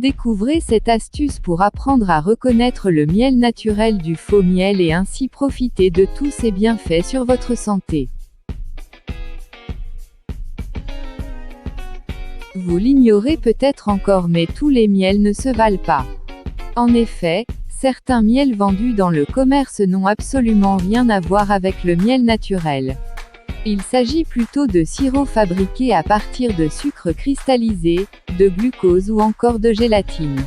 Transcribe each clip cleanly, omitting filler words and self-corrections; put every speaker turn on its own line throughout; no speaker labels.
Découvrez cette astuce pour apprendre à reconnaître le miel naturel du faux miel et ainsi profiter de tous ses bienfaits sur votre santé. Vous l'ignorez peut-être encore, mais tous les miels ne se valent pas. En effet, certains miels vendus dans le commerce n'ont absolument rien à voir avec le miel naturel. Il s'agit plutôt de sirops fabriqués à partir de sucre cristallisé, de glucose ou encore de gélatine.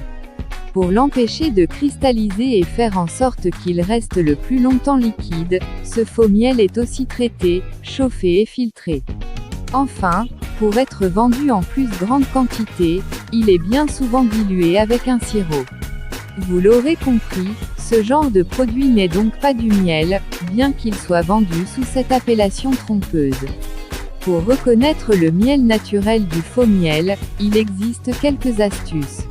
Pour l'empêcher de cristalliser et faire en sorte qu'il reste le plus longtemps liquide, ce faux miel est aussi traité, chauffé et filtré. Enfin, pour être vendu en plus grande quantité, il est bien souvent dilué avec un sirop. Vous l'aurez compris, ce genre de produit n'est donc pas du miel, bien qu'il soit vendu sous cette appellation trompeuse. Pour reconnaître le miel naturel du faux miel, il existe quelques astuces.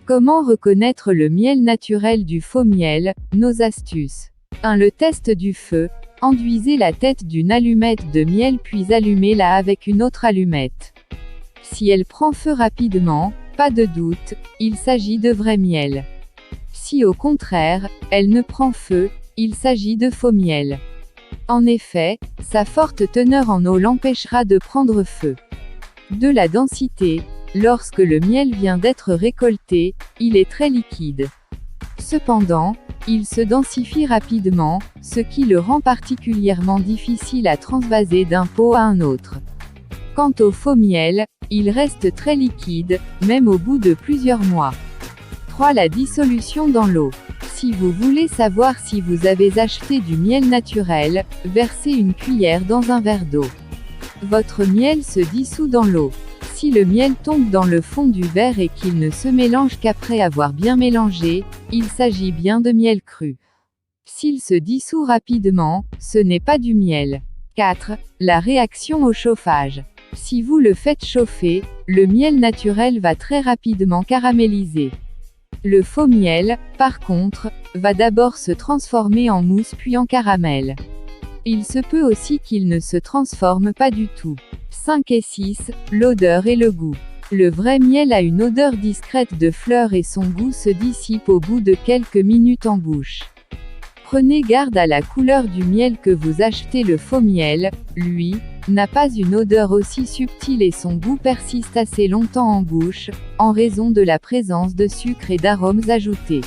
Comment reconnaître le miel naturel du faux miel? Nos astuces. 1. Le test du feu. Enduisez la tête d'une allumette de miel puis allumez-la avec une autre allumette. Si elle prend feu rapidement, pas de doute, il s'agit de vrai miel. Si au contraire, elle ne prend feu, il s'agit de faux miel. En effet, sa forte teneur en eau l'empêchera de prendre feu. 2. La densité. Lorsque le miel vient d'être récolté, il est très liquide. Cependant, il se densifie rapidement, ce qui le rend particulièrement difficile à transvaser d'un pot à un autre. Quant au faux miel, il reste très liquide, même au bout de plusieurs mois. 3. La dissolution dans l'eau. Si vous voulez savoir si vous avez acheté du miel naturel, versez une cuillère dans un verre d'eau. Votre miel se dissout dans l'eau. Si le miel tombe dans le fond du verre et qu'il ne se mélange qu'après avoir bien mélangé, il s'agit bien de miel cru. S'il se dissout rapidement, ce n'est pas du miel. 4. La réaction au chauffage. Si vous le faites chauffer, le miel naturel va très rapidement caraméliser. Le faux miel, par contre, va d'abord se transformer en mousse puis en caramel. Il se peut aussi qu'il ne se transforme pas du tout. 5 et 6. L'odeur et le goût. Le vrai miel a une odeur discrète de fleurs et son goût se dissipe au bout de quelques minutes en bouche. Prenez garde à la couleur du miel que vous achetez. Le faux miel, lui, n'a pas une odeur aussi subtile et son goût persiste assez longtemps en bouche, en raison de la présence de sucre et d'arômes ajoutés.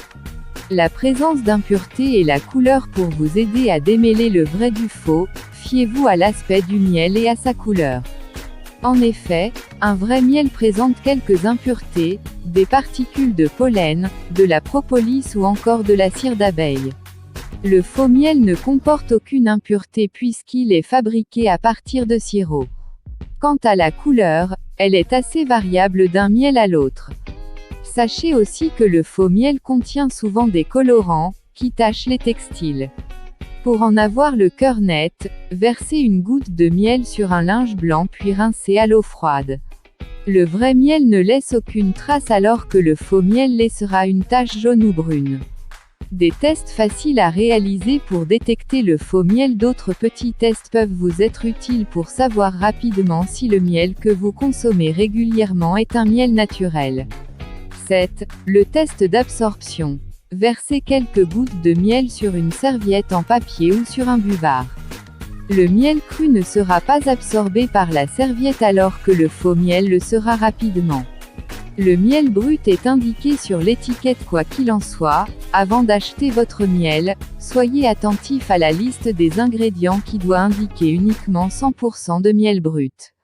La présence d'impuretés et la couleur. Pour vous aider à démêler le vrai du faux, fiez-vous à l'aspect du miel et à sa couleur. En effet, un vrai miel présente quelques impuretés, des particules de pollen, de la propolis ou encore de la cire d'abeille. Le faux miel ne comporte aucune impureté puisqu'il est fabriqué à partir de sirop. Quant à la couleur, elle est assez variable d'un miel à l'autre. Sachez aussi que le faux miel contient souvent des colorants, qui tachent les textiles. Pour en avoir le cœur net, versez une goutte de miel sur un linge blanc puis rincez à l'eau froide. Le vrai miel ne laisse aucune trace alors que le faux miel laissera une tache jaune ou brune. Des tests faciles à réaliser pour détecter le faux miel. D'autres petits tests peuvent vous être utiles pour savoir rapidement si le miel que vous consommez régulièrement est un miel naturel. 7. Le test d'absorption. Versez quelques gouttes de miel sur une serviette en papier ou sur un buvard. Le miel cru ne sera pas absorbé par la serviette alors que le faux miel le sera rapidement. Le miel brut est indiqué sur l'étiquette. Quoi qu'il en soit, avant d'acheter votre miel, soyez attentif à la liste des ingrédients qui doit indiquer uniquement 100% de miel brut.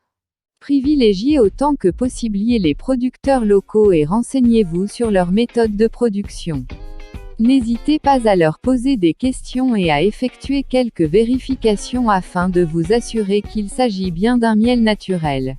Privilégiez autant que possible les producteurs locaux et renseignez-vous sur leur méthode de production. N'hésitez pas à leur poser des questions et à effectuer quelques vérifications afin de vous assurer qu'il s'agit bien d'un miel naturel.